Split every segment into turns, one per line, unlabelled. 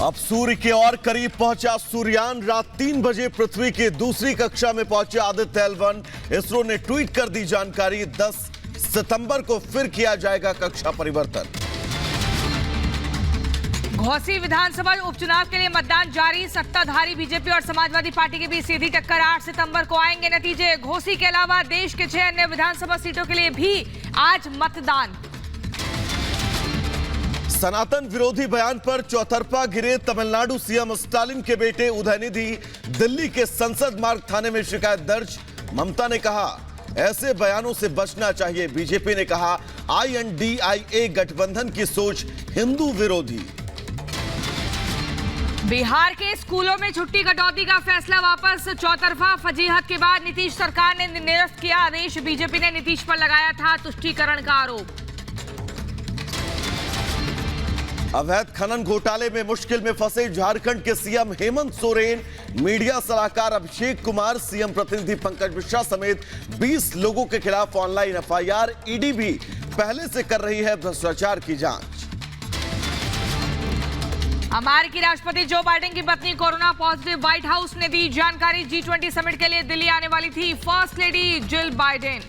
अब सूर्य के और करीब पहुंचा सूर्ययान। रात 3 बजे पृथ्वी की दूसरी कक्षा में पहुंचे आदित्य L1। इसरो ने ट्वीट कर दी जानकारी। 10 सितंबर को फिर किया जाएगा कक्षा परिवर्तन।
घोसी विधानसभा उपचुनाव के लिए मतदान जारी। सत्ताधारी बीजेपी और समाजवादी पार्टी के बीच सीधी टक्कर। 8 सितंबर को आएंगे नतीजे। घोसी के अलावा देश के 6 अन्य विधानसभा सीटों के लिए भी आज मतदान।
सनातन विरोधी बयान पर चौतरफा गिरे तमिलनाडु सीएम स्टालिन के बेटे उदयनिधि। दिल्ली के संसद मार्ग थाने में शिकायत दर्ज। ममता ने कहा ऐसे बयानों से बचना चाहिए। बीजेपी ने कहा INDIA गठबंधन की सोच हिंदू विरोधी।
बिहार के स्कूलों में छुट्टी कटौती का फैसला वापस। चौतरफा फजीहत के बाद नीतीश सरकार ने निरस्त किया आदेश। बीजेपी ने नीतीश पर लगाया था तुष्टीकरण का आरोप।
अवैध खनन घोटाले में मुश्किल में फंसे झारखंड के सीएम हेमंत सोरेन। मीडिया सलाहकार अभिषेक कुमार, सीएम प्रतिनिधि पंकज मिश्रा समेत 20 लोगों के खिलाफ ऑनलाइन FIR। ईडी भी पहले से कर रही है भ्रष्टाचार की जांच।
अमेरिकी राष्ट्रपति जो बाइडेन की पत्नी कोरोना पॉजिटिव। व्हाइट हाउस ने दी जानकारी। G20 समिट के लिए दिल्ली आने वाली थी फर्स्ट लेडी जिल बाइडेन।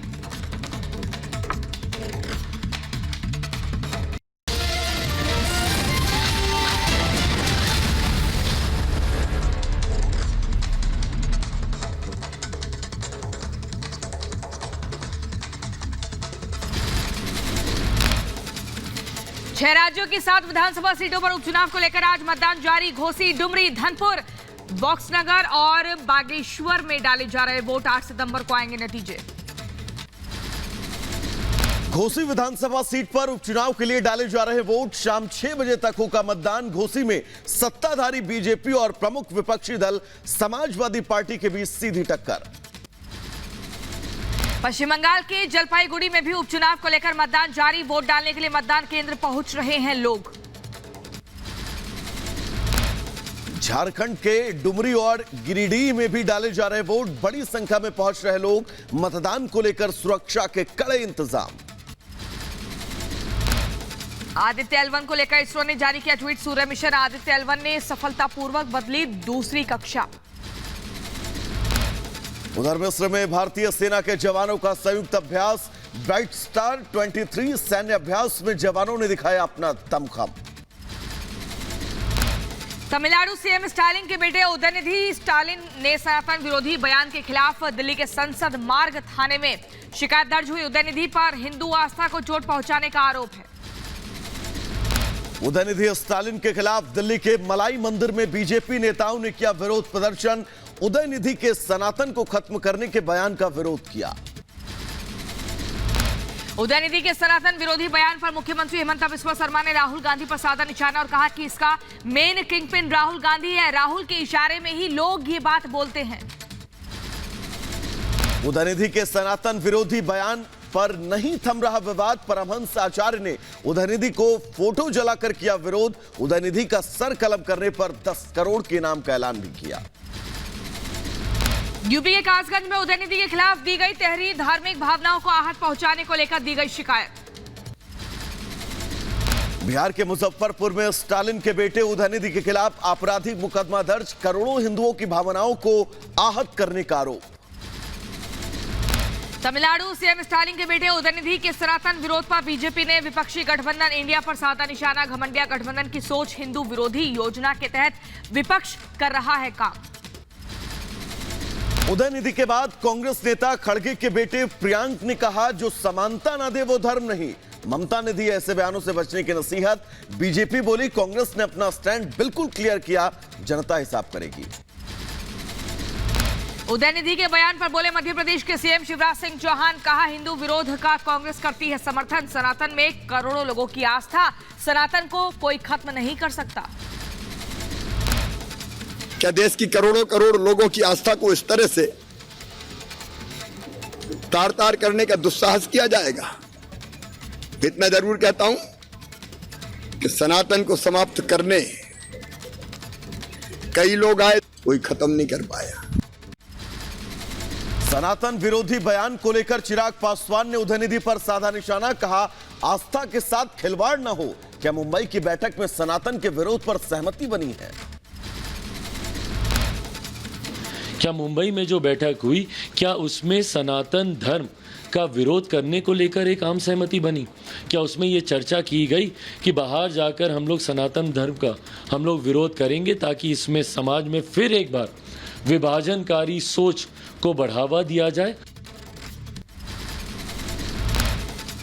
छह राज्यों की 7 विधानसभा सीटों पर उपचुनाव को लेकर आज मतदान जारी। घोसी, डुमरी, धनपुर, बॉक्सनगर और बागेश्वर में डाले जा रहे वोट। 8 सितंबर को आएंगे नतीजे।
घोसी विधानसभा सीट पर उपचुनाव के लिए डाले जा रहे वोट। शाम 6 बजे तक होगा मतदान। घोसी में सत्ताधारी बीजेपी और प्रमुख विपक्षी दल समाजवादी पार्टी के बीच सीधी टक्कर।
पश्चिम बंगाल के जलपाईगुड़ी में भी उपचुनाव को लेकर मतदान जारी। वोट डालने के लिए मतदान केंद्र पहुंच रहे हैं लोग।
झारखंड के डुमरी और गिरिडीह में भी डाले जा रहे वोट। बड़ी संख्या में पहुंच रहे लोग। मतदान को लेकर सुरक्षा के कड़े इंतजाम।
आदित्य L1 को लेकर इसरो ने जारी किया ट्वीट। सूर्य मिशन आदित्य L1 ने सफलतापूर्वक बदली दूसरी कक्षा।
उधर मिस्र में भारतीय सेना के जवानों का संयुक्त अभ्यास। ब्राइट स्टार 23 सैन्य अभ्यास में जवानों ने दिखाया अपना दमखम।
तमिलनाडु सीएम स्टालिन के बेटे उदयनिधि स्टालिन ने सनातन विरोधी बयान के खिलाफ दिल्ली के संसद मार्ग थाने में शिकायत दर्ज हुई। उदयनिधि पर हिंदू आस्था को चोट पहुंचाने का आरोप है।
उदयनिधि स्टालिन के खिलाफ दिल्ली के मलाई मंदिर में बीजेपी नेताओं ने किया विरोध प्रदर्शन। उदयनिधि के सनातन को खत्म करने के बयान का विरोध किया।
उदयनिधि के सनातन विरोधी बयान पर मुख्यमंत्री हेमंत बिस्वा शर्मा ने राहुल गांधी पर साधा निशाना और कहा कि इसका मेन किंगपिन राहुल गांधी है। राहुल के इशारे में ही लोग ये बात बोलते हैं।
उदयनिधि के सनातन विरोधी बयान पर नहीं थम रहा विवाद। परमहंस आचार्य ने उदयनिधि को फोटो जलाकर किया विरोध। उदयनिधि का सर कलम करने पर 10 करोड़ के इनाम का ऐलान भी किया।
यूपी के कासगंज में उदयनिधि के खिलाफ दी गई तहरीर। धार्मिक भावनाओं को आहत पहुंचाने को लेकर दी गई शिकायत।
बिहार के मुजफ्फरपुर में स्टालिन के बेटे उदयनिधि के खिलाफ आपराधिक मुकदमा दर्ज। करोड़ों हिंदुओं की भावनाओं को आहत करने का आरोप।
तमिलनाडु सीएम स्टालिन के बेटे उदयनिधि के सनातन विरोध पर बीजेपी ने विपक्षी गठबंधन इंडिया पर साधा निशाना। घमंडिया गठबंधन की सोच हिंदू विरोधी। योजना के तहत विपक्ष कर रहा है काम।
उदयनिधि के बाद कांग्रेस नेता खड़गे के बेटे प्रियांक ने कहा जो समानता ना दे वो धर्म नहीं। ममता ने दी ऐसे बयानों से बचने की नसीहत। बीजेपी बोली कांग्रेस ने अपना स्टैंड बिल्कुल क्लियर किया, जनता हिसाब करेगी।
उदयनिधि के बयान पर बोले मध्य प्रदेश के सीएम शिवराज सिंह चौहान। कहा हिंदू विरोध का कांग्रेस करती है समर्थन। सनातन में करोड़ों लोगों की आस्था। सनातन को कोई खत्म नहीं कर सकता।
क्या देश की करोड़ों करोड़ लोगों की आस्था को इस तरह से तार तार करने का दुस्साहस किया जाएगा? इतना जरूर कहता हूं कि सनातन को समाप्त करने कई लोग आए, कोई खत्म नहीं कर पाया।
सनातन विरोधी बयान को लेकर चिराग पासवान ने उदयनिधि पर साधा निशाना। कहा आस्था के साथ खिलवाड़ न हो। क्या मुंबई की बैठक में सनातन के विरोध पर सहमति बनी है?
क्या मुंबई में जो बैठक हुई, क्या उसमें सनातन धर्म का विरोध करने को लेकर एक आम सहमति बनी? क्या उसमें ये चर्चा की गई कि बाहर जाकर हम लोग सनातन धर्म का हम लोग विरोध करेंगे ताकि इसमें समाज में फिर एक बार विभाजनकारी सोच को बढ़ावा दिया जाए?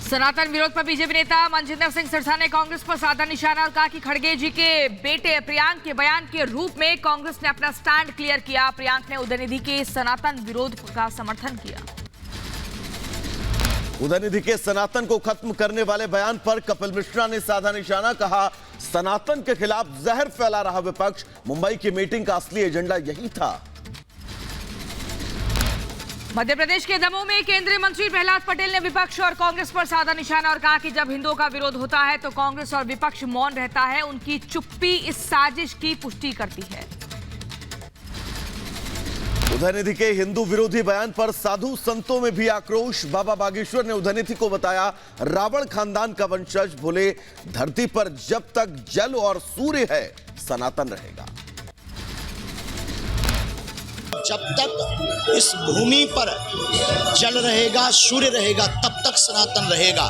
सनातन विरोध पर बीजेपी नेता मनजिंदर सिंह सिरसा ने कांग्रेस पर साधा निशाना और कहा कि खड़गे जी के बेटे प्रियांक के बयान के रूप में कांग्रेस ने अपना स्टैंड क्लियर किया। प्रियांक ने उदयनिधि के सनातन विरोध का समर्थन किया।
उदयनिधि के सनातन को खत्म करने वाले बयान पर कपिल मिश्रा ने साधा निशाना, कहा सनातन के खिलाफ जहर फैला रहा विपक्ष, मुंबई की मीटिंग का असली एजेंडा यही था।
मध्य प्रदेश के दमोह में केंद्रीय मंत्री प्रहलाद पटेल ने विपक्ष और कांग्रेस पर साधा निशाना और कहा कि जब हिंदुओं का विरोध होता है तो कांग्रेस और विपक्ष मौन रहता है। उनकी चुप्पी इस साजिश की पुष्टि करती है।
उदयनिधि के हिंदू विरोधी बयान पर साधु संतों में भी आक्रोश। बाबा बागेश्वर ने उदयनिधि को बताया रावण खानदान का वंशज, बोले धरती पर जब तक जल और सूर्य है सनातन रहेगा।
जब तक इस भूमि पर जल रहेगा, सूर्य रहेगा, तब तक सनातन रहेगा।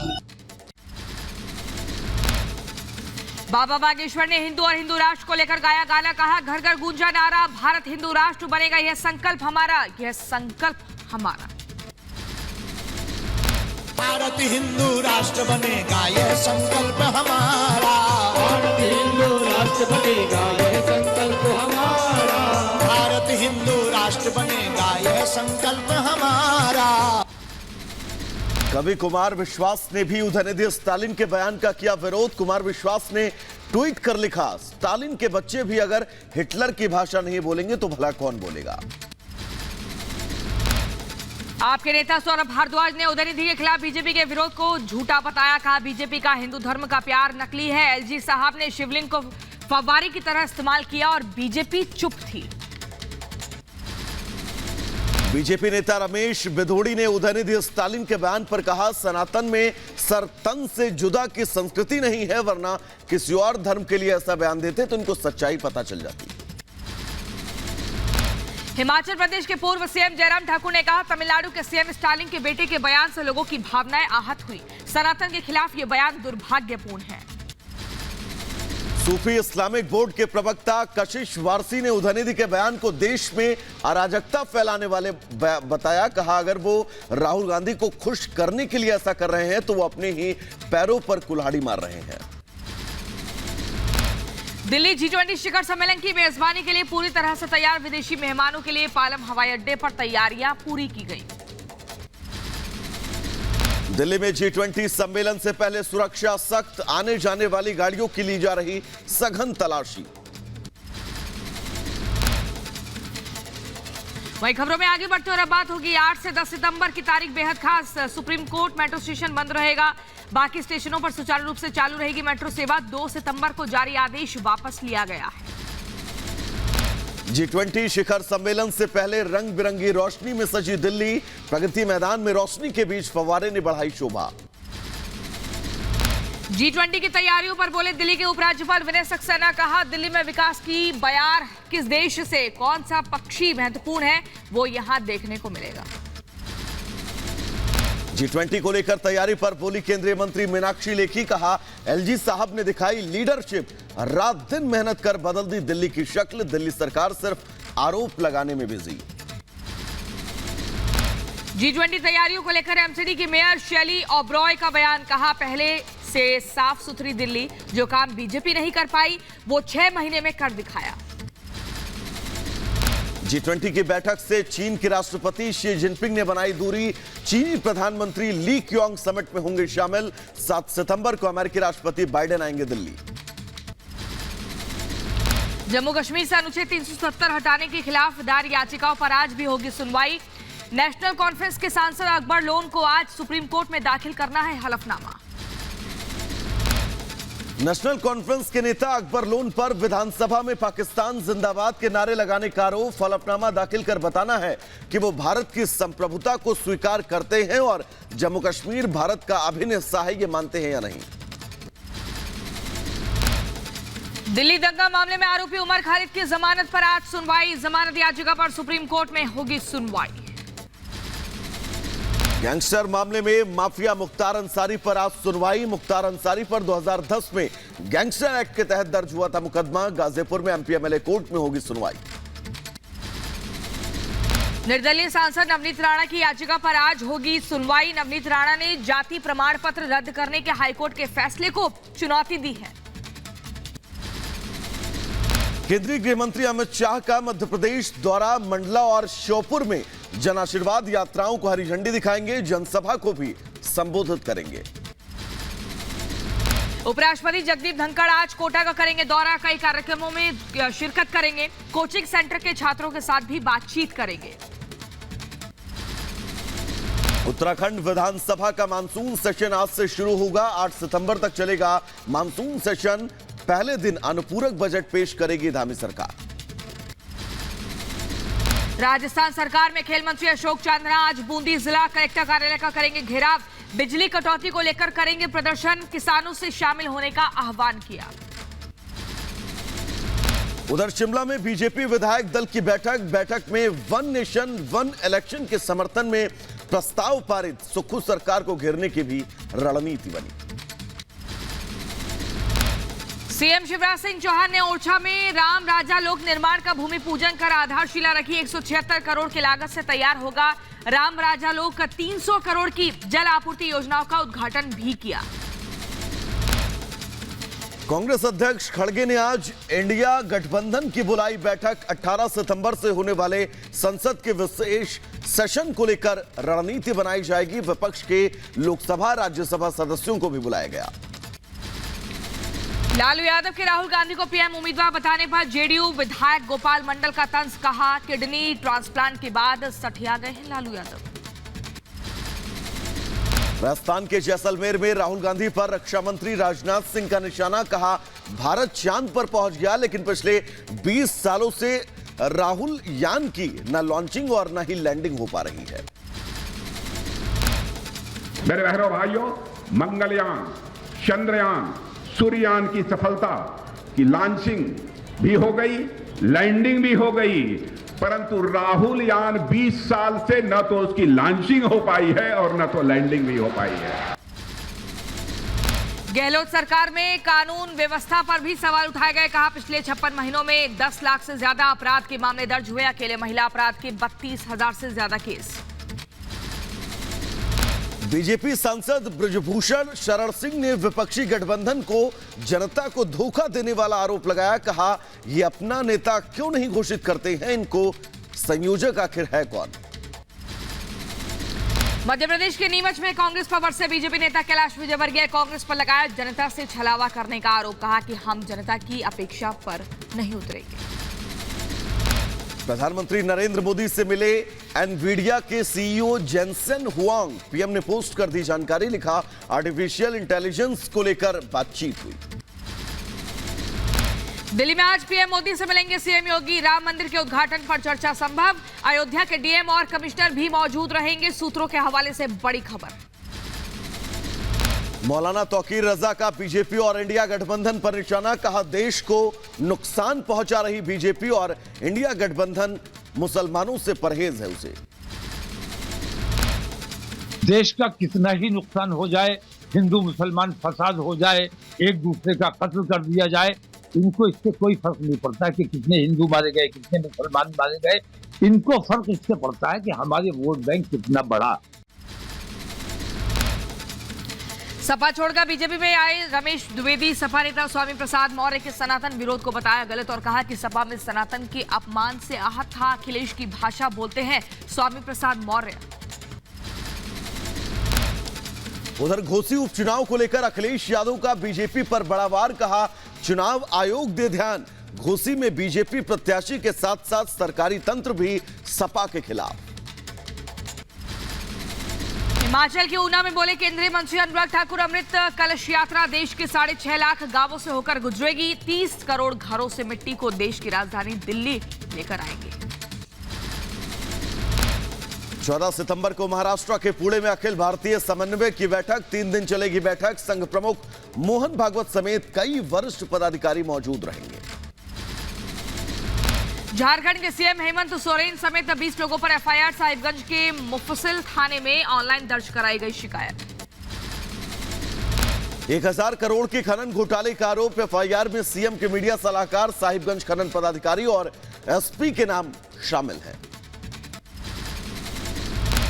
बाबा बागेश्वर ने हिंदू और हिंदू राष्ट्र को लेकर गाया गाना, कहा घर घर गूंजा नारा भारत हिंदू राष्ट्र बनेगा, यह संकल्प हमारा, यह संकल्प हमारा।
भारत हिंदू राष्ट्र बनेगा, यह संकल्प हमारा। भारत हिंदू राष्ट्र बनेगा, यह संकल्प हमारा। भारत हिंदू राष्ट्र बनेगा, यह संकल्प हमारा।
कवि कुमार विश्वास ने भी उदयनिधि स्टालिन के बयान का किया विरोध। कुमार विश्वास ने ट्वीट कर लिखा, स्टालिन के बच्चे भी अगर हिटलर की भाषा नहीं बोलेंगे तो भला कौन बोलेगा।
आपके नेता सौरभ भारद्वाज ने उदयनिधि के खिलाफ बीजेपी के विरोध को झूठा बताया, कहा बीजेपी का हिंदू धर्म का प्यार नकली है। एलजी साहब ने शिवलिंग को फव्वारी की तरह इस्तेमाल किया और बीजेपी चुप थी।
बीजेपी नेता रमेश बिधोड़ी ने उदयनिधि स्टालिन के बयान पर कहा सनातन में सर तन से जुदा की संस्कृति नहीं है, वरना किसी और धर्म के लिए ऐसा बयान देते तो इनको सच्चाई पता चल जाती।
हिमाचल प्रदेश के पूर्व सीएम जयराम ठाकुर ने कहा तमिलनाडु के सीएम स्टालिन के बेटे के बयान से लोगों की भावनाएं आहत हुई। सनातन के खिलाफ यह बयान दुर्भाग्यपूर्ण है।
सूफी इस्लामिक बोर्ड के प्रवक्ता कशिश वारसी ने उदयनिधि के बयान को देश में अराजकता फैलाने वाले बताया। कहा अगर वो राहुल गांधी को खुश करने के लिए ऐसा कर रहे हैं तो वो अपने ही पैरों पर कुल्हाड़ी मार रहे हैं।
दिल्ली G20 शिखर सम्मेलन की मेजबानी के लिए पूरी तरह से तैयार। विदेशी मेहमानों के लिए पालम हवाई अड्डे पर तैयारियां पूरी की गई।
दिल्ली में G20 सम्मेलन से पहले सुरक्षा सख्त, आने जाने वाली गाड़ियों की ली जा रही सघन तलाशी।
वहीं खबरों में आगे बढ़ते और अब बात होगी 8 से 10 सितंबर की तारीख बेहद खास। सुप्रीम कोर्ट मेट्रो स्टेशन बंद रहेगा, बाकी स्टेशनों पर सुचारू रूप से चालू रहेगी मेट्रो सेवा। 2 सितंबर को जारी आदेश वापस लिया गया है।
G20 शिखर सम्मेलन से पहले रंग बिरंगी रोशनी में सजी दिल्ली, प्रगति मैदान में रोशनी के बीच फव्वारे ने बढ़ाई शोभा।
G20 की तैयारियों पर बोले दिल्ली के उपराज्यपाल विनय सक्सेना, कहा दिल्ली में विकास की बयार किस देश से कौन सा पक्षी महत्वपूर्ण है वो यहां देखने को मिलेगा।
G20 को लेकर तैयारी पर बोली केंद्रीय मंत्री मीनाक्षी लेखी, कहा एलजी साहब ने दिखाई लीडरशिप, रात दिन मेहनत कर बदल दी दिल्ली की शक्ल, दिल्ली सरकार सिर्फ आरोप लगाने में बिजी।
G20 तैयारियों को लेकर एमसीडी की मेयर शैली ओब्रॉय का बयान, कहा पहले से साफ सुथरी दिल्ली, जो काम बीजेपी नहीं कर पाई वो 6 महीने में कर दिखाया।
G20 की बैठक से चीन के राष्ट्रपति शी जिनपिंग ने बनाई दूरी, चीनी प्रधानमंत्री ली क्योंग समिट में होंगे शामिल। 7 सितंबर को अमेरिकी राष्ट्रपति बाइडेन आएंगे दिल्ली।
जम्मू कश्मीर से अनुच्छेद 370 हटाने के खिलाफ दायर याचिकाओं पर आज भी होगी सुनवाई। नेशनल कॉन्फ्रेंस के सांसद अकबर लोन को आज सुप्रीम कोर्ट में दाखिल करना है हलफनामा।
नेशनल कॉन्फ्रेंस के नेता अकबर लोन पर विधानसभा में पाकिस्तान जिंदाबाद के नारे लगाने का आरोप, हलफनामा दाखिल कर बताना है कि वो भारत की संप्रभुता को स्वीकार करते हैं और जम्मू कश्मीर भारत का अभिन्न हिस्सा है ये मानते हैं या नहीं।
दिल्ली दंगा मामले में आरोपी उमर खालिद की जमानत पर आज सुनवाई। जमानत याचिका पर सुप्रीम कोर्ट में होगी सुनवाई।
गैंगस्टर मामले में माफिया मुख्तार अंसारी पर आज सुनवाई। मुख्तार अंसारी पर 2010 में गैंगस्टर एक्ट के तहत दर्ज हुआ था मुकदमा। गाजीपुर में एमपीएमएलए कोर्ट में होगी सुनवाई।
निर्दलीय सांसद नवनीत राणा की याचिका पर आज होगी सुनवाई। नवनीत राणा ने जाति प्रमाण पत्र रद्द करने के हाईकोर्ट के फैसले को चुनौती दी है।
केंद्रीय गृह मंत्री अमित शाह का मध्य प्रदेश दौरा। मंडला और श्योपुर में जन आशीर्वाद यात्राओं को हरी झंडी दिखाएंगे। जनसभा को भी संबोधित करेंगे।
उपराष्ट्रपति जगदीप धनखड़ आज कोटा का करेंगे दौरा। कई कार्यक्रमों में शिरकत करेंगे। कोचिंग सेंटर के छात्रों के साथ भी बातचीत करेंगे।
उत्तराखंड विधानसभा का मानसून सेशन आज से शुरू होगा। 8 सितंबर तक चलेगा मानसून सेशन। पहले दिन अनुपूरक बजट पेश करेगी धामी सरकार।
राजस्थान सरकार में खेल मंत्री अशोक चांदना आज बूंदी जिला कलेक्टर कार्यालय का करेंगे घेराव। बिजली कटौती को लेकर करेंगे प्रदर्शन। किसानों से शामिल होने का आह्वान किया।
उधर शिमला में बीजेपी विधायक दल की बैठक में वन नेशन वन इलेक्शन के समर्थन में प्रस्ताव पारित। सुक्खू सरकार को घेरने की भी रणनीति बनी।
सीएम शिवराज सिंह चौहान ने ओरछा में राम राजा लोक निर्माण का भूमि पूजन कर आधारशिला रखी। 176 करोड़ की लागत से तैयार होगा राम राजा लोक का 300 करोड़ की जल आपूर्ति योजनाओं का उद्घाटन भी किया।
कांग्रेस अध्यक्ष खड़गे ने आज इंडिया गठबंधन की बुलाई बैठक। 18 सितंबर से होने वाले संसद के विशेष सेशन को लेकर रणनीति बनाई जाएगी। विपक्ष के लोकसभा राज्यसभा सदस्यों को भी बुलाया गया।
लालू यादव के राहुल गांधी को पीएम उम्मीदवार बताने पर जेडीयू विधायक गोपाल मंडल का तंज। कहा किडनी ट्रांसप्लांट के बाद सठिया गए हैं लालू यादव।
राजस्थान के जैसलमेर में राहुल गांधी पर रक्षा मंत्री राजनाथ सिंह का निशाना। कहा भारत चांद पर पहुंच गया, लेकिन पिछले 20 सालों से राहुल यान की न लॉन्चिंग और न ही लैंडिंग हो पा रही है।
मेरे बहनों भाइयों, मंगलयान, चंद्रयान, सूर्ययान की सफलता की लॉन्चिंग भी हो गई, लैंडिंग भी हो गई, परंतु राहुल यान 20 साल से न तो उसकी लॉन्चिंग हो पाई है और न तो लैंडिंग भी हो पाई है।
गहलोत सरकार में कानून व्यवस्था पर भी सवाल उठाए गए। कहा पिछले 56 महीनों में 10 लाख से ज्यादा अपराध के मामले दर्ज हुए। अकेले महिला अपराध के 32,000 से ज्यादा केस।
बीजेपी सांसद ब्रजभूषण शरण सिंह ने विपक्षी गठबंधन को जनता को धोखा देने वाला आरोप लगाया। कहा ये अपना नेता क्यों नहीं घोषित करते हैं, इनको संयोजक आखिर है कौन।
मध्य प्रदेश के नीमच में कांग्रेस पर बरसे बीजेपी नेता कैलाश विजयवर्गीय। कांग्रेस पर लगाया जनता से छलावा करने का आरोप। कहा कि हम जनता की अपेक्षा पर नहीं उतरेंगे।
प्रधानमंत्री नरेंद्र मोदी से मिले एनवीडिया के सीईओ जेनसेन हुआंग। पीएम ने पोस्ट कर दी जानकारी। लिखा आर्टिफिशियल इंटेलिजेंस को लेकर बातचीत हुई।
दिल्ली में आज पीएम मोदी से मिलेंगे सीएम योगी। राम मंदिर के उद्घाटन पर चर्चा संभव। अयोध्या के डीएम और कमिश्नर भी मौजूद रहेंगे। सूत्रों के हवाले से बड़ी खबर।
मौलाना तौकीर रजा का बीजेपी और इंडिया गठबंधन पर निशाना। कहा देश को नुकसान पहुंचा रही बीजेपी और इंडिया गठबंधन मुसलमानों से परहेज है उसे।
देश का कितना ही नुकसान हो जाए, हिंदू मुसलमान फसाद हो जाए, एक दूसरे का कत्ल कर दिया जाए, इनको इससे कोई फर्क नहीं पड़ता कि कितने हिंदू मारे गए, कितने मुसलमान मारे गए। इनको फर्क इससे पड़ता है कि हमारे वोट बैंक कितना बढ़ा।
सपा छोड़कर बीजेपी में आए रमेश द्विवेदी सपा नेता स्वामी प्रसाद मौर्य के सनातन विरोध को बताया गलत और कहा कि सपा में सनातन के अपमान से आहत था। अखिलेश की भाषा बोलते हैं स्वामी प्रसाद मौर्य।
उधर घोसी उपचुनाव को लेकर अखिलेश यादव का बीजेपी पर बड़ा वार। कहा चुनाव आयोग दे ध्यान। घोसी में बीजेपी प्रत्याशी के साथ साथ सरकारी तंत्र भी सपा के खिलाफ।
हिमाचल के ऊना में बोले केंद्रीय मंत्री अनुराग ठाकुर अमृत कलश यात्रा देश के 6.5 लाख गांवों से होकर गुजरेगी। 30 करोड़ घरों से मिट्टी को देश की राजधानी दिल्ली लेकर आएंगे।
14 सितंबर को महाराष्ट्र के पुणे में अखिल भारतीय समन्वय की बैठक। 3 दिन चलेगी बैठक। संघ प्रमुख मोहन भागवत समेत कई वरिष्ठ पदाधिकारी मौजूद रहेंगे।
झारखंड के सीएम हेमंत सोरेन समेत 20 लोगों पर एफआईआर। साहिबगंज के मुफस्सिल थाने में ऑनलाइन दर्ज कराई गई शिकायत।
1000 करोड़ के खनन घोटाले का आरोप। एफआईआर में सीएम के मीडिया सलाहकार, साहिबगंज खनन पदाधिकारी और एसपी के नाम शामिल हैं।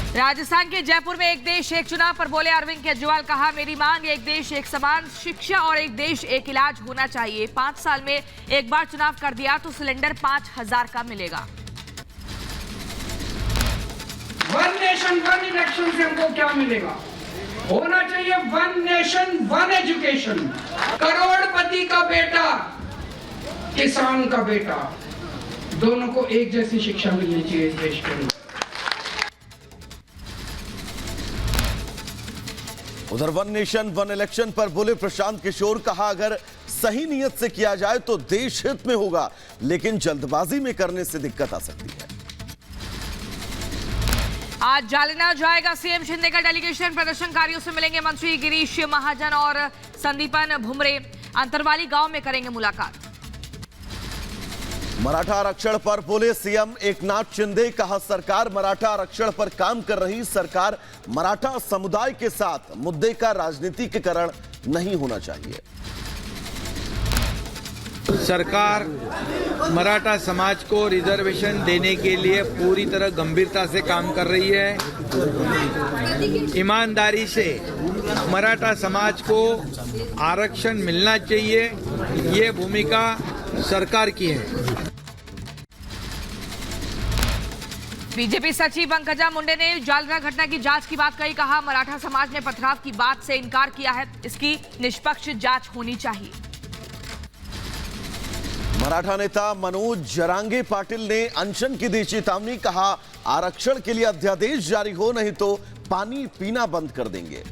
राजस्थान के जयपुर में एक देश एक चुनाव पर बोले अरविंद केजरीवाल। कहा, मेरी मांग एक देश एक समान शिक्षा और एक देश एक इलाज होना चाहिए। 5 साल में एक बार चुनाव कर दिया तो सिलेंडर 5000 का मिलेगा।
वन नेशन वन इलेक्शन से हमको क्या मिलेगा? होना चाहिए वन नेशन वन एजुकेशन। करोड़पति का बेटा, किसान का बेटा, दोनों को एक जैसी शिक्षा मिलनी चाहिए इस देश के अंदर।
उधर वन नेशन वन इलेक्शन पर बोले प्रशांत किशोर। कहा, अगर सही नियत से किया जाए तो देश हित में होगा, लेकिन जल्दबाजी में करने से दिक्कत आ सकती है।
आज जालना जाएगा सीएम शिंदे का डेलीगेशन। प्रदर्शनकारियों से मिलेंगे मंत्री गिरीश महाजन और संदीपन भुमरे। अंतरवाली गांव में करेंगे मुलाकात।
मराठा आरक्षण पर बोले सीएम एकनाथ शिंदे। कहा, सरकार मराठा आरक्षण पर काम कर रही। सरकार मराठा समुदाय के साथ मुद्दे का राजनीतिकरण नहीं होना चाहिए।
सरकार मराठा समाज को रिजर्वेशन देने के लिए पूरी तरह गंभीरता से काम कर रही है। ईमानदारी से मराठा समाज को आरक्षण मिलना चाहिए, ये भूमिका सरकार की है।
बीजेपी सचिव पंकजा मुंडे ने जालना घटना की जांच की बात कही। कहा, मराठा समाज ने पथराव की बात से इनकार किया है, इसकी निष्पक्ष जांच होनी चाहिए।
मराठा नेता मनोज जरांगे पाटिल ने अनशन की दी चेतावनी। कहा, आरक्षण के लिए अध्यादेश जारी हो, नहीं तो पानी पीना बंद कर देंगे।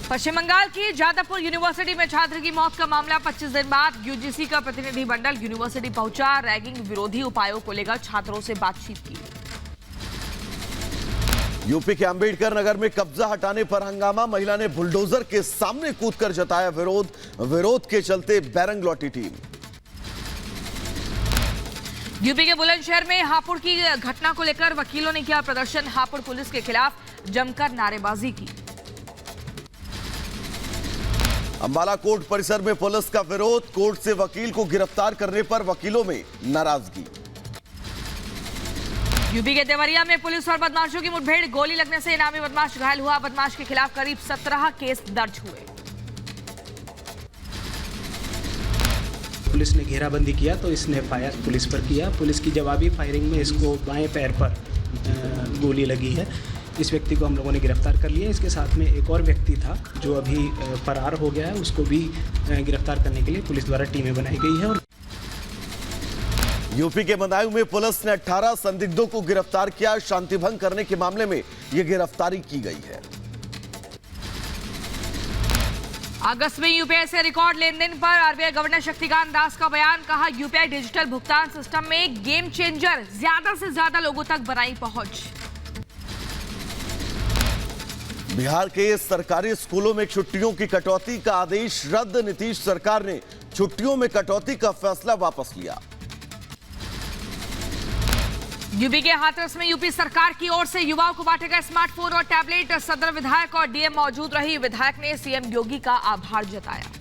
पश्चिम बंगाल की जादवपुर यूनिवर्सिटी में छात्र की मौत का मामला। 25 दिन बाद यूजीसी का प्रतिनिधिमंडल यूनिवर्सिटी पहुंचा। रैगिंग विरोधी उपायों को लेकर छात्रों से बातचीत की।
यूपी के अंबेडकर नगर में कब्जा हटाने पर हंगामा। महिला ने बुलडोजर के सामने कूदकर जताया विरोध। विरोध के चलते बैरंग लौटी टीम।
यूपी के बुलंदशहर में हापुड़ की घटना को लेकर वकीलों ने किया प्रदर्शन। हापुड़ पुलिस के खिलाफ जमकर नारेबाजी की।
अंबाला कोर्ट परिसर में पुलिस का विरोध। कोर्ट से वकील को गिरफ्तार करने पर वकीलों में नाराजगी।
यूपी के देवरिया में पुलिस और बदमाशों की मुठभेड़। गोली लगने से इनामी बदमाश घायल हुआ। बदमाश के खिलाफ करीब 17 केस दर्ज हुए।
पुलिस ने घेराबंदी किया तो इसने फायर पुलिस पर किया। पुलिस की जवाबी फायरिंग में इसको बाएं पैर पर गोली लगी है। इस व्यक्ति को हम लोगों ने गिरफ्तार कर लिया। इसके साथ में एक और व्यक्ति था जो अभी फरार हो गया है, उसको भी गिरफ्तार करने के लिए पुलिस द्वारा टीमें बनाई गई है। और
यूपी के बदायूं में पुलिस ने 18 संदिग्धों को गिरफ्तार किया। शांति भंग करने के मामले में यह गिरफ्तारी की गई है।
अगस्त में यूपीआई से रिकॉर्ड लेन देन पर आरबीआई गवर्नर शक्तिकांत दास का बयान। कहा, यूपीआई डिजिटल भुगतान सिस्टम में गेम चेंजर, ज्यादा से ज्यादा लोगों तक बनाई पहुंच।
बिहार के सरकारी स्कूलों में छुट्टियों की कटौती का आदेश रद्द। नीतीश सरकार ने छुट्टियों में कटौती का फैसला वापस लिया।
यूपी के हाथरस में यूपी सरकार की ओर से युवाओं को बांटे गए स्मार्टफोन और टैबलेट। सदर विधायक और डीएम मौजूद रही। विधायक ने सीएम योगी का आभार जताया।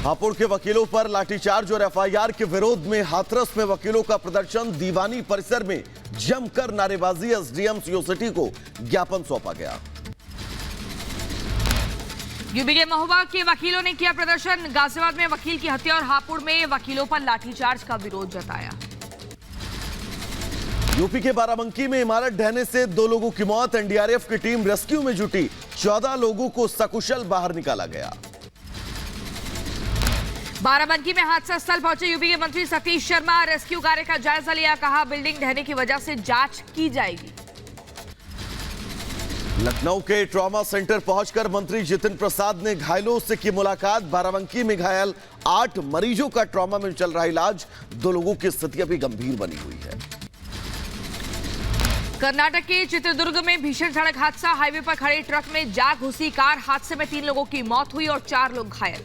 हापुड़ के वकीलों पर लाठीचार्ज और एफआईआर के विरोध में हाथरस में वकीलों का प्रदर्शन। दीवानी परिसर में जमकर नारेबाजी। एसडीएम सीओसिटी को ज्ञापन सौंपा गया।
यूपी के महुआ के वकीलों ने किया प्रदर्शन। गाजियाबाद में वकील की हत्या और हापुड़ में वकीलों पर लाठीचार्ज का विरोध जताया।
यूपी के बाराबंकी में इमारत ढहने से 2 लोगों की मौत। एनडीआरएफ की टीम रेस्क्यू में जुटी। 14 लोगों को सकुशल बाहर निकाला गया।
बाराबंकी में हादसा स्थल पहुंचे यूपी के मंत्री सतीश शर्मा। रेस्क्यू कार्य का जायजा लिया। कहा, बिल्डिंग ढहने की वजह से जांच की जाएगी।
लखनऊ के ट्रॉमा सेंटर पहुंचकर मंत्री जितिन प्रसाद ने घायलों से की मुलाकात। बाराबंकी में घायल 8 मरीजों का ट्रॉमा में चल रहा इलाज। 2 लोगों की स्थिति अभी गंभीर बनी हुई है।
कर्नाटक के चित्रदुर्ग में भीषण सड़क हादसा। हाईवे पर खड़े ट्रक में जा घुसी कार। हादसे में 3 लोगों की मौत हुई और 4 लोग घायल।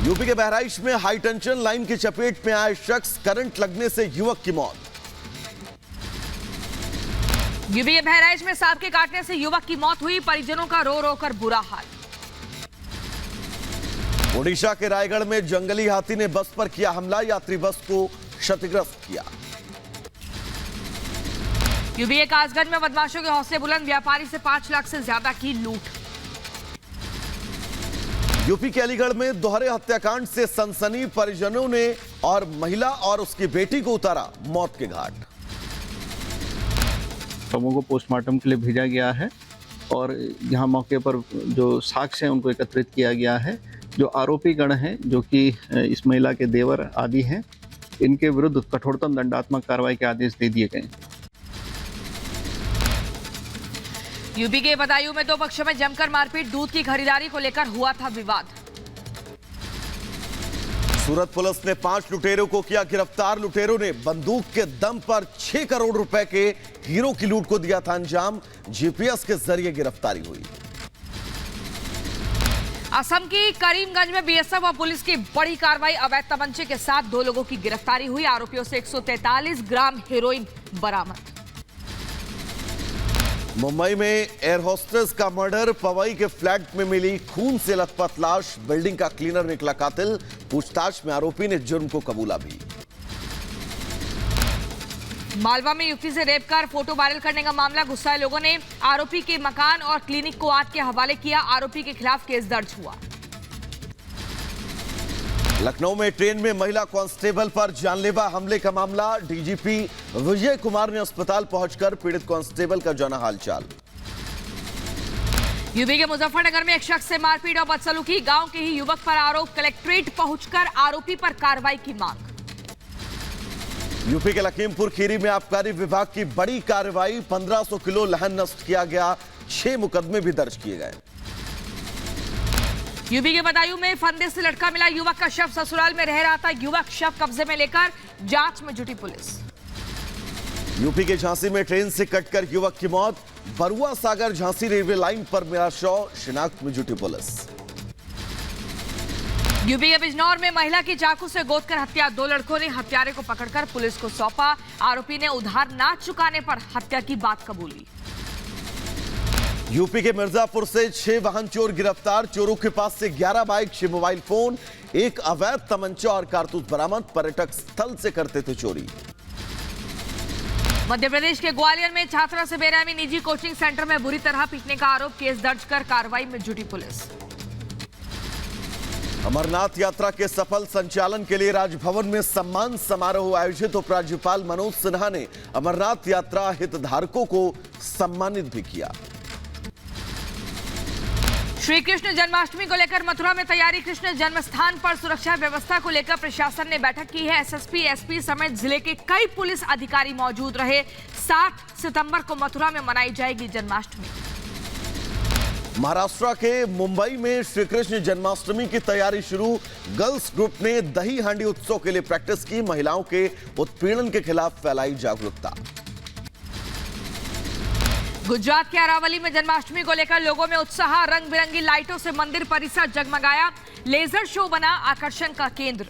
यूपी के बहराइच में हाई टेंशन लाइन की चपेट में आए शख्स, करंट लगने से युवक की मौत।
यूपी के बहराइच में सांप के काटने से युवक की मौत हुई। परिजनों का रो रो कर बुरा हाल।
ओडिशा के रायगढ़ में जंगली हाथी ने बस पर किया हमला। यात्री बस को क्षतिग्रस्त किया।
यूपी के कासगंज में बदमाशों के हौसले बुलंद। व्यापारी से 5 लाख से ज्यादा की लूट।
यूपी के अलीगढ़ में दोहरे हत्याकांड से सनसनी। परिजनों ने और महिला और उसकी बेटी को उतारा मौत के घाट।
शवों को पोस्टमार्टम के लिए भेजा गया है और यहाँ मौके पर जो साक्ष्य हैं उनको एकत्रित किया गया है। जो आरोपी गण हैं, जो कि इस महिला के देवर आदि हैं, इनके विरुद्ध कठोरतम दंडात्मक कार्रवाई के आदेश दे दिए गए।
यूपी के बदायूं में 2 पक्षों में जमकर मारपीट। दूध की खरीदारी को लेकर हुआ था विवाद।
सूरत पुलिस ने 5 लुटेरों को किया गिरफ्तार। लुटेरों ने बंदूक के दम पर 6 करोड़ रुपए के हीरो की लूट को दिया था अंजाम। जीपीएस के जरिए गिरफ्तारी हुई।
असम की करीमगंज में बीएसएफ और पुलिस की बड़ी कार्रवाई। अवैध तमंचे के साथ 2 लोगों की गिरफ्तारी हुई। आरोपियों से 143 ग्राम हेरोइन बरामद।
मुंबई में एयर होस्टेस का मर्डर। पवई के फ्लैट में मिली खून से लथपथ लाश। बिल्डिंग का क्लीनर निकला कातिल। पूछताछ में आरोपी ने जुर्म को कबूला भी।
मालवा में युवती से रेप कर फोटो वायरल करने का मामला। गुस्साए लोगों ने आरोपी के मकान और क्लिनिक को आग के हवाले किया। आरोपी के खिलाफ केस दर्ज हुआ।
लखनऊ में ट्रेन में महिला कांस्टेबल पर जानलेवा हमले का मामला। डीजीपी विजय कुमार ने अस्पताल पहुंचकर पीड़ित कांस्टेबल का जाना हालचाल।
यूपी के मुजफ्फरनगर में एक शख्स से मारपीट और बदसलूकी। गांव के ही युवक पर आरोप। कलेक्ट्रेट पहुंचकर आरोपी पर कार्रवाई की मांग।
यूपी के लखीमपुर खीरी में आबकारी विभाग की बड़ी कार्रवाई। 1500 किलो लहन नष्ट किया गया। 6 मुकदमे भी दर्ज किए गए।
यूपी के बदायूं में फंदे से लटका मिला युवक का शव। ससुराल में रह रहा था युवक। शव कब्जे में लेकर जांच में जुटी पुलिस।
यूपी के झांसी में ट्रेन से कटकर युवक की मौत। बरुआ सागर झांसी रेलवे लाइन पर मिला शव। शिनाख्त में जुटी पुलिस।
यूपी के बिजनौर में महिला की चाकू से गोदकर हत्या। 2 लड़कों ने हत्यारे को पकड़कर पुलिस को सौंपा। आरोपी ने उधार ना चुकाने पर हत्या की बात कबूली।
यूपी के मिर्जापुर से 6 वाहन चोर गिरफ्तार। चोरों के पास से 11 बाइक, 6 मोबाइल फोन, 1 अवैध तमंचा और कारतूस बरामद। पर्यटक स्थल से करते थे चोरी।
मध्य प्रदेश के ग्वालियर में छात्रा से बेरहमी। निजी कोचिंग सेंटर में बुरी तरह पीटने का आरोप। केस दर्ज कर कार्रवाई में जुटी पुलिस।
अमरनाथ यात्रा के सफल संचालन के लिए राजभवन में सम्मान समारोह आयोजित। उपराज्यपाल मनोज सिन्हा ने अमरनाथ यात्रा हितधारकों को सम्मानित भी किया।
श्री कृष्ण जन्माष्टमी को लेकर मथुरा में तैयारी। कृष्ण जन्मस्थान पर सुरक्षा व्यवस्था को लेकर प्रशासन ने बैठक की है। एसएसपी, एसपी समेत जिले के कई पुलिस अधिकारी मौजूद रहे। 7 सितंबर को मथुरा में मनाई जाएगी जन्माष्टमी।
महाराष्ट्र के मुंबई में श्री कृष्ण जन्माष्टमी की तैयारी शुरू। गर्ल्स ग्रुप ने दही हांडी उत्सव के लिए प्रैक्टिस की। महिलाओं के उत्पीड़न के खिलाफ फैलाई जागरूकता।
गुजरात के अरावली में जन्माष्टमी को लेकर लोगों में उत्साह। रंग बिरंगी लाइटों से मंदिर परिसर जगमगाया। लेजर शो बना आकर्षण का केंद्र।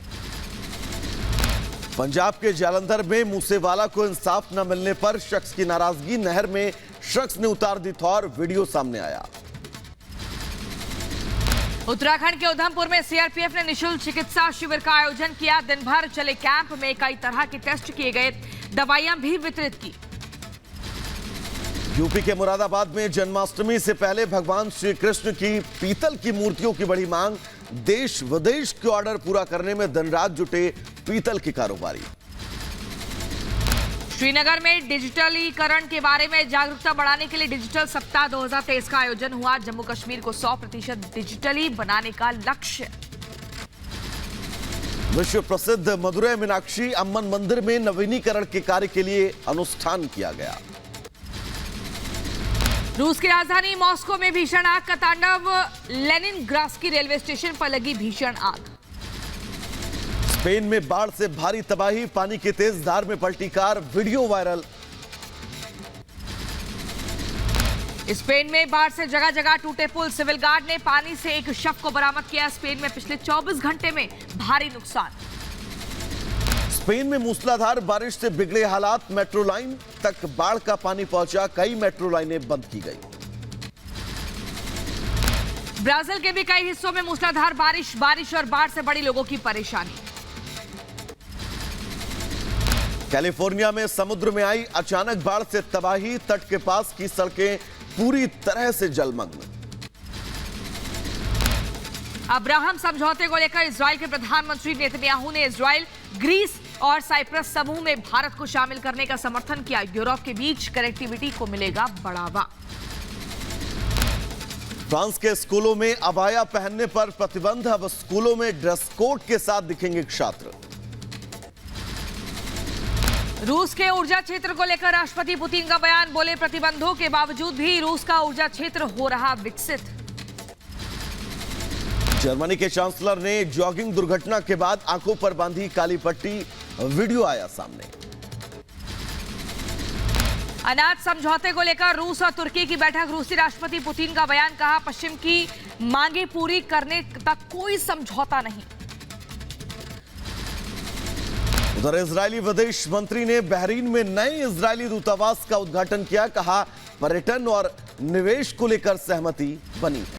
पंजाब के जालंधर में मूसेवाला को इंसाफ न मिलने पर शख्स की नाराजगी। नहर में शख्स ने उतार दी थौर। वीडियो सामने आया।
उत्तराखंड के उधमपुर में सीआरपीएफ ने निःशुल्क चिकित्सा शिविर का आयोजन किया। दिन भर चले कैंप में कई तरह के टेस्ट किए गए। दवाइयां भी वितरित की।
यूपी के मुरादाबाद में जन्माष्टमी से पहले भगवान श्री कृष्ण की पीतल की मूर्तियों की बड़ी मांग। देश विदेश के ऑर्डर पूरा करने में दिन रात जुटे पीतल के कारोबारी।
श्रीनगर में डिजिटलीकरण के बारे में जागरूकता बढ़ाने के लिए डिजिटल सप्ताह 2023 का आयोजन हुआ। जम्मू कश्मीर को 100% डिजिटली बनाने का लक्ष्य।
विश्व प्रसिद्ध मदुरै मीनाक्षी अम्मन मंदिर में नवीनीकरण के कार्य के लिए अनुष्ठान किया गया।
रूस की राजधानी मॉस्को में भीषण आग का तांडव। लेनिनग्राड्स्की रेलवे स्टेशन पर लगी भीषण आग।
स्पेन में बाढ़ से भारी तबाही। पानी की तेज धार में पलटी कार। Video viral.
स्पेन में बाढ़ से जगह जगह टूटे पुल, सिविल गार्ड ने पानी से एक शव को बरामद किया। स्पेन में पिछले 24 घंटे में भारी नुकसान।
स्पेन में मूसलाधार बारिश से बिगड़े हालात, मेट्रो लाइन तक बाढ़ का पानी पहुंचा, कई मेट्रो लाइनें बंद की गई।
ब्राजील के भी कई हिस्सों में मूसलाधार बारिश और बाढ़ से बड़ी लोगों की परेशानी।
कैलिफोर्निया में समुद्र में आई अचानक बाढ़ से तबाही, तट के पास की सड़कें पूरी तरह से जलमग्न।
अब्राहम समझौते को लेकर इजराइल के प्रधानमंत्री नेतन्याहू ने इजराइल, ग्रीस और साइप्रस समूह में भारत को शामिल करने का समर्थन किया। यूरोप के बीच कनेक्टिविटी को मिलेगा बढ़ावा।
फ्रांस के स्कूलों में अबाया पहनने पर प्रतिबंध, अब स्कूलों में ड्रेस कोड के साथ दिखेंगे छात्र।
रूस के ऊर्जा क्षेत्र को लेकर राष्ट्रपति पुतिन का बयान, बोले प्रतिबंधों के बावजूद भी रूस का ऊर्जा क्षेत्र हो रहा विकसित।
जर्मनी के चांसलर ने जॉगिंग दुर्घटना के बाद आंखों पर बांधी काली पट्टी, वीडियो आया सामने।
अनाज समझौते को लेकर रूस और तुर्की की बैठक, रूसी राष्ट्रपति पुतिन का बयान, कहा पश्चिम की मांगे पूरी करने तक कोई समझौता नहीं।
उधर इजरायली विदेश मंत्री ने बहरीन में नए इजरायली दूतावास का उद्घाटन किया, कहा पर्यटन और निवेश को लेकर सहमति बनी।